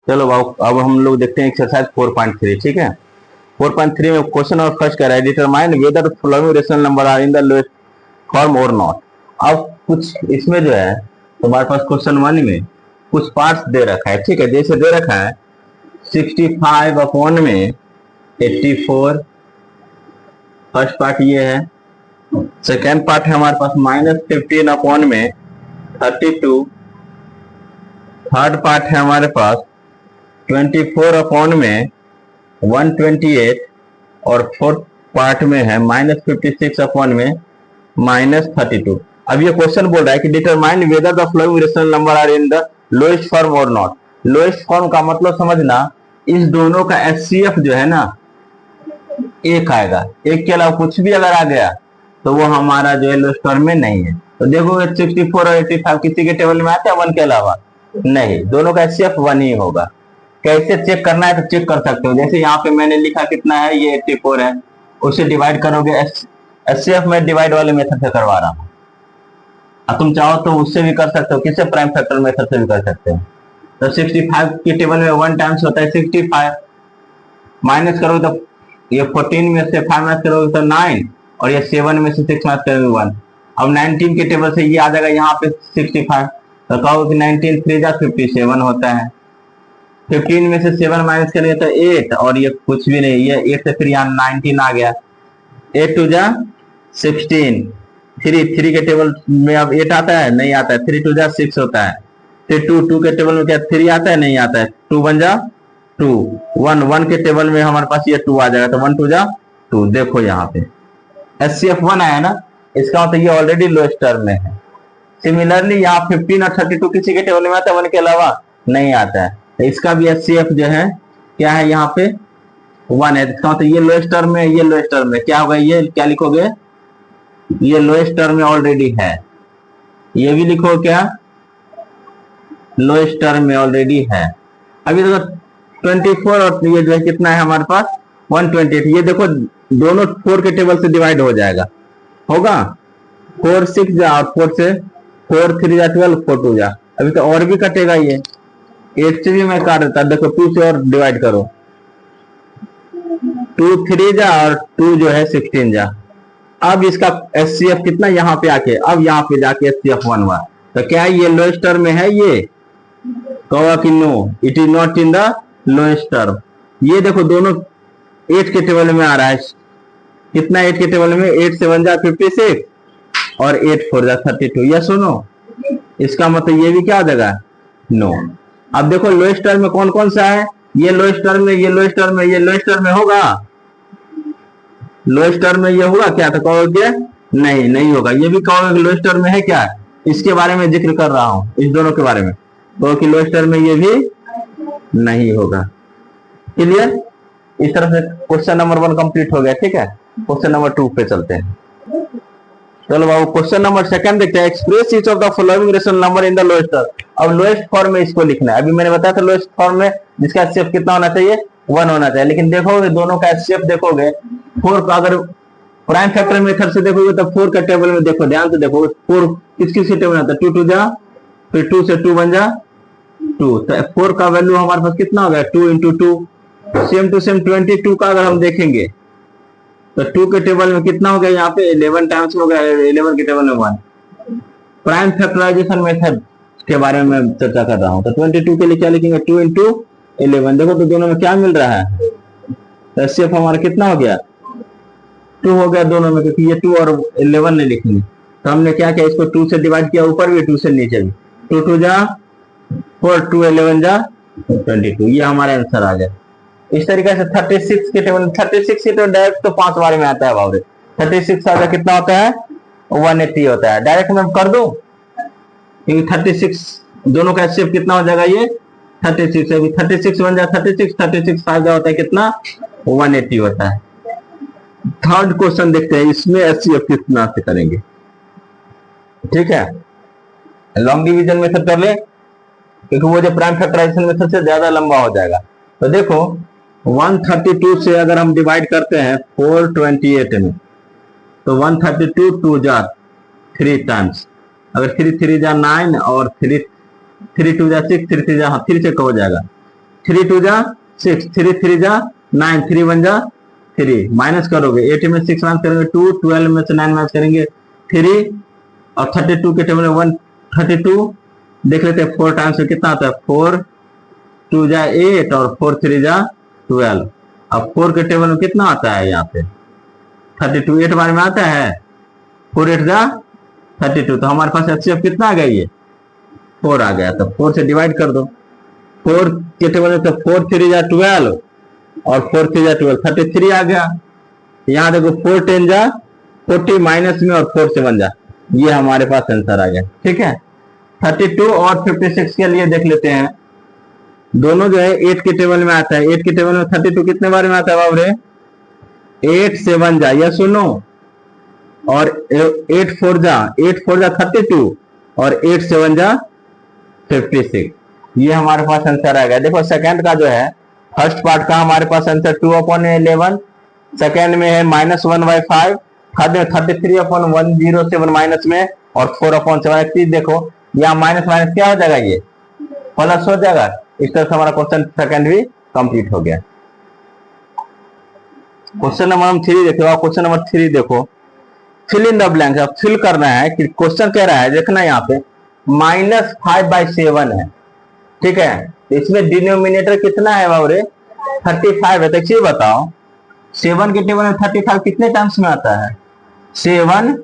चलो अब हम लोग देखते हैं एक्सरसाइज 4.3। ठीक है, 4.3 में क्वेश्चन और फर्स्ट कह रहा है determine whether following rational number are in the lowest form और नॉट। अब कुछ इसमें जो है तुम्हारे पास क्वेश्चन 1 में कुछ पार्ट्स दे रखा है। ठीक है, जैसे दे रखा है 65 अपॉन में 84, फर्स्ट पार्ट ये है। सेकेंड पार्ट है हमारे पास -15 अपॉन में 32, थर्ड पार्ट है हमारे पास 24 अपॉन में 128 और फोर्थ पार्ट में है -56 अपॉन में -32। अब ये क्वेश्चन बोल रहा है कि determine whether the following rational number are in the lowest form और नॉट। लोएस्ट फॉर्म का मतलब समझना, इस दोनों का एचसीएफ जो है ना एक आएगा, एक के अलावा कुछ भी अगर आ गया तो वो हमारा जो है लोएस्ट फॉर्म में नहीं है। तो देखो 64 और 85 किसी के टेबल में आता है 1 के अलावा नहीं, दोनों का एचसीएफ 1 ही होगा। कैसे चेक करना है तो चेक कर सकते हो, जैसे यहाँ पे मैंने लिखा कितना है, ये 84 है, उसे डिवाइड करोगे, एचसीएफ में डिवाइड वाले मेथड से करवा रहा हूँ। अब तुम चाहो तो उससे भी कर सकते हो, किससे, प्राइम फैक्टर मेथड से भी कर सकते हो। तो 65 के टेबल में 1 टाइम्स होता है 65, माइनस करोगे तो ये 14 में से 5 माइनस करोगे तो 9, और ये 7 में से 6 माइनस करोगे 1। अब 19 के टेबल से ये आ जाएगा यहाँ पे 65, तो कहोगे कि 19 3 जा 57 होता है। 15 में से 7 माइनस करेंगे तो 8, और ये कुछ भी नहीं, ये 8 से फिर यहाँ 19 आ गया, 8 2 जा 16। 3 के टेबल में अब 8 आता है, नहीं आता है, 3 2 जा 6 होता है। फिर 2 के टेबल में क्या 3 आता है, नहीं आता है, 2 1 जा 2, 1 के टेबल में हमारे पास ये 2 आ जाएगा, तो 1 2 जा 2। देखो यहाँ पे एचसीएफ 1 आया ना, इसका मतलब ये ऑलरेडी लोएस्ट टर्म में है। सिमिलरली यहाँ 15 और 32 किसी के टेबल में आता है, 1 के अलावा नहीं आता है, तो इसका भी एचसीएफ जो है क्या है, यहाँ पे 1 है। इसका मतलब ये लोएस्ट टर्म में, ये लोएस्ट टर्म में क्या होगा, ये क्या लिखोगे, ये लोएस्ट टर्म में ऑलरेडी है, ये भी लिखो क्या, लोएस्ट टर्म में ऑलरेडी है। अभी देखो 24 और ये जो है कितना है हमारे पास 128, ये देखो दोनों 4 के टेबल से डिवाइड हो जाएगा, होगा 4 6 जा, और 4 से 4 3 जा 12, 4 2 जा, अभी तो और भी कटेगा, ये 8 से भी मैं काट देता, देखो 2 से और डिवाइड करो, 2 3 जा और 2 जो है 16 जा। अब इसका एचसीएफ कितना यहाँ पे आके, अब यहाँ पे जाके एचसीएफ 1 हुआ, तो क्या ये लोएस्ट टर्म में है, ये कहोगा कि no it is not in the lowest term. ये देखो दोनों 8 के टेबल में आ रहा है, कितना 8 के टेबल में, 8 7 जा 56 और 8 4 जा 32, ये सुनो, इसका मतलब ये भी क्या हो जाएगा, नो। अब देखो लोएस्ट टर्म में कौन कौन सा है, ये लोएस्ट टर्म में, ये लोएस्ट टर्म में, ये लोएस्ट टर्म में होगा, लोएस्ट टर्म में ये हुआ क्या, तो कहोगे नहीं, नहीं होगा, ये भी कहोगे लोएस्ट टर्म में है क्या, इसके बारे में जिक्र कर रहा हूं, इस दोनों के बारे में, तो कि लोएस्ट टर्म में ये भी नहीं होगा। क्लियर, इस तरह से क्वेश्चन नंबर 1 कंप्लीट हो गया। ठीक है, क्वेश्चन नंबर 2 पे चलते हैं। चलो बाबू क्वेश्चन नंबर 2 देखते हैं, express each of the following rational number in the lowest term. अब लोएस्ट फॉर्म में इसको लिखना है, अभी मैंने बताया था लोएस्ट फॉर्म में जिसका एचसीएफ कितना होना चाहिए, 1 होना चाहिए, लेकिन देखोगे दोनों का एचसीएफ देखोगे 4 का, अगर प्राइम फैक्टर मेथड से देखोगे तो 4 का टेबल में देखो, ध्यान से देखो 4 किस किस के टेबल में आता है, 2 2 जा, फिर 2 से 2 1 जा 2, तो 4 का वैल्यू हमारे पास कितना हो गया, 2 इंटू 2, सेम टू सेम 22 का अगर हम देखेंगे तो 2 के टेबल में कितना हो गया, यहाँ पे 11 टाइम्स हो गया, 11 के टेबल में 1। प्राइम फैक्टराइजेशन मेथड के बारे में मैं चर्चा कर रहा हूँ, तो 22 के लिए क्या लिखेंगे, 2 इंटू 11, देखो तो दोनों में क्या मिल रहा है, तो एचसीएफ हमारा कितना हो गया, 2 हो गया दोनों में, क्योंकि ये 2 और 11 नहीं लिखेंगे, तो हमने क्या किया, इसको 2 से डिवाइड किया, ऊपर भी 2 से नीचे भी, 2 2 जा 4, 2 11 जा 22, ये हमारा आंसर आ गया। इस तरीके से 36 के टेबल, 36 के टेबल डायरेक्ट तो 5 बार में आता है बाबू, 36 आधा कितना होता है, 180 होता है, डायरेक्ट मैं कर दूं, क्योंकि 36 दोनों का एचसीएफ कितना हो जाएगा, ये 36 है, 36 बन जाए 36, 36 फायदा होता है कितना, 180 होता है। थर्ड क्वेश्चन देखते हैं, इसमें एचसीएफ कितना से करेंगे। ठीक है, लॉन्ग डिवीजन मेथड कर ले, क्योंकि वो जो प्राइम फैक्टराइजेशन मेथड से ज्यादा लंबा हो जाएगा। तो देखो 132 से अगर हम डिवाइड करते हैं 428 में, तो 132 2 जा 3 टाइम्स, अगर 3 3 जा 9 और 3 3 2 जा 6, 3 3 जा 3 से हो जाएगा, 3 2 जा 6, 3 3 जा 9, 3 1 जा 3, माइनस करोगे 8 में 6 माइनस करेंगे 2, 12 में से 9 माइनस करेंगे 3, और 32 के टेबल में 132 देख लेते हैं 4 टाइम्स में कितना आता है, 4 2 जा 8 और 4 3 जा 12। अब 4 के टेबल में कितना आता है यहाँ पे 32, 8 बार में आता है 4 8 जा 32, तो हमारे पास HCF कितना आ गया, ये 4 आ गया। तो 4 से डिवाइड कर दो, 4 के टेबल में तो 4 3 जा 12 और 4 3 जा 12, 33 आ गया। यहाँ देखो 4 10 जा 40 माइनस में और 4 7 जा, ये हमारे पास आंसर आ गया। ठीक है, 32 और 56 के लिए देख लेते हैं, दोनों जो है 8 के टेबल में आता है। 8 के टेबल में 32 कितने बार में आता है बाबू रे, 8 7 जा, या सुनो, और 8 4 जा 32 और 8 7 जा 56, ये हमारे पास आंसर आ गया। देखो सेकंड का जो है फर्स्ट पार्ट का हमारे पास आंसर 2/11, सेकंड में है -1/5, थर्ड में 33/107 माइनस में और 4/7। चीज देखो यहाँ माइनस माइनस क्या हो जाएगा, ये प्लस हो जाएगा। इस तरह से हमारा क्वेश्चन सेकंड भी कंप्लीट हो गया। क्वेश्चन नंबर 3 देखो, क्वेश्चन नंबर 3 देखो, फिल इन द ब्लैंक। अब फिल करना है कि क्वेश्चन कह रहा है, देखना यहाँ पे -5/7 है। ठीक है, इसमें डिनोमिनेटर कितना है बाबू, 35 है। तो एक चीज बताओ, 7 के टेबल में 35 कितने टाइम्स में आता है, 7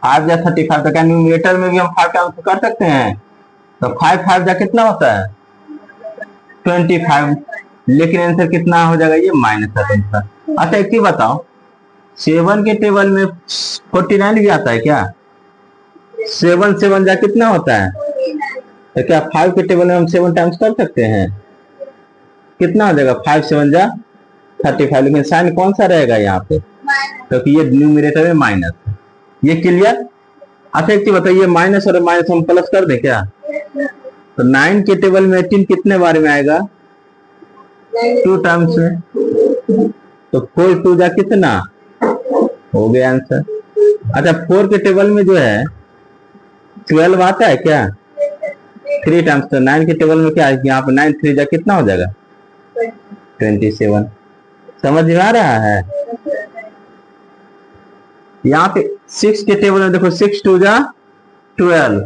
5 जा 35, तो क्या न्यूमिनेटर में भी हम 5 टाइम्स कर सकते हैं। तो 5 5 जा कितना होता है 25, लेकिन आंसर कितना हो जाएगा, ये -7। अच्छा एक चीज बताओ, 7 के टेबल में 49 भी आता है क्या, 7 7 जा कितना होता है, तो क्या 5 के टेबल में हम 7 टाइम्स कर सकते हैं, कितना हो जाएगा 5 7 जा 35, लेकिन साइन कौन सा रहेगा यहाँ पे, क्योंकि ये न्यूमरेटर में माइनस है। ये क्लियर। अच्छा एक चीज बताइए, माइनस और माइनस हम प्लस कर दें क्या, तो 9 के टेबल में 18 कितने बार में आएगा, 2 टाइम्स में, तो 4 2 जा कितना हो गया आंसर। अच्छा 4 के टेबल में जो है 12 आता है क्या, 3 टाइम्स, तो 9 के टेबल में क्या है, यहाँ पे 9 3 जा कितना हो जाएगा 27। समझ में आ रहा है। यहाँ पे 6 के टेबल में देखो 6 2 जा 12,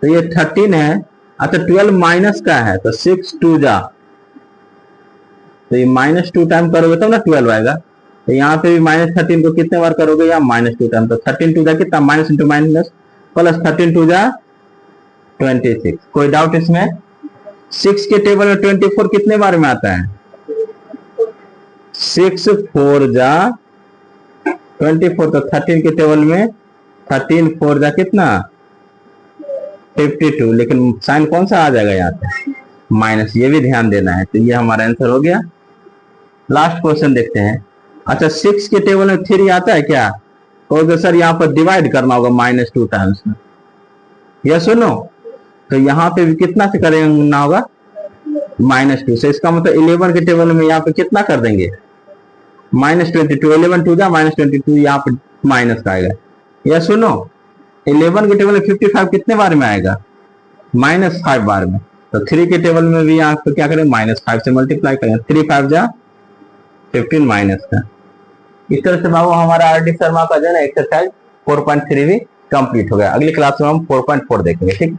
तो ये 13 है। अच्छा 12 माइनस का है, तो 6 2 जा, तो ये -2 टाइम करोगे तब ना 12 आएगा। तो यहाँ पे भी -13 को कितने बार करोगे, यहाँ -2 टाइम, तो 13 2 जा कितना, माइनस इंटू माइनस प्लस, 13 2 जा 26। कोई डाउट इसमें। 6 के टेबल में 24 कितने बार में आता है, 6 4 जा 24, तो 13 के टेबल में 13 4 जा कितना 52, लेकिन साइन कौन सा आ जाएगा यहाँ पे, माइनस, ये भी ध्यान देना है। तो ये हमारा आंसर हो गया। लास्ट क्वेश्चन देखते हैं। अच्छा 6 के टेबल में 3 आता है क्या, तो सर यहाँ पर डिवाइड करना होगा -2 टाइम्स में, यह सुनो, तो यहाँ पे भी कितना से करना होगा, -2 से। इसका मतलब 11 के टेबल में यहाँ पे कितना कर देंगे, -22, 11 2 जा -22, यहाँ पे माइनस का आएगा। यह सुनो 11 के टेबल में 55 कितने बार में आएगा, -5 बार में, तो 3 के टेबल में भी यहाँ पे क्या करें, -5 से मल्टीप्लाई करें, 3 5 जा 15 माइनस का। इस तरह से बाबू हमारा RD शर्मा का जो है ना एक्सरसाइज 4.3 भी कंप्लीट हो गया। अगली क्लास में हम 4.4 देखेंगे। ठीक।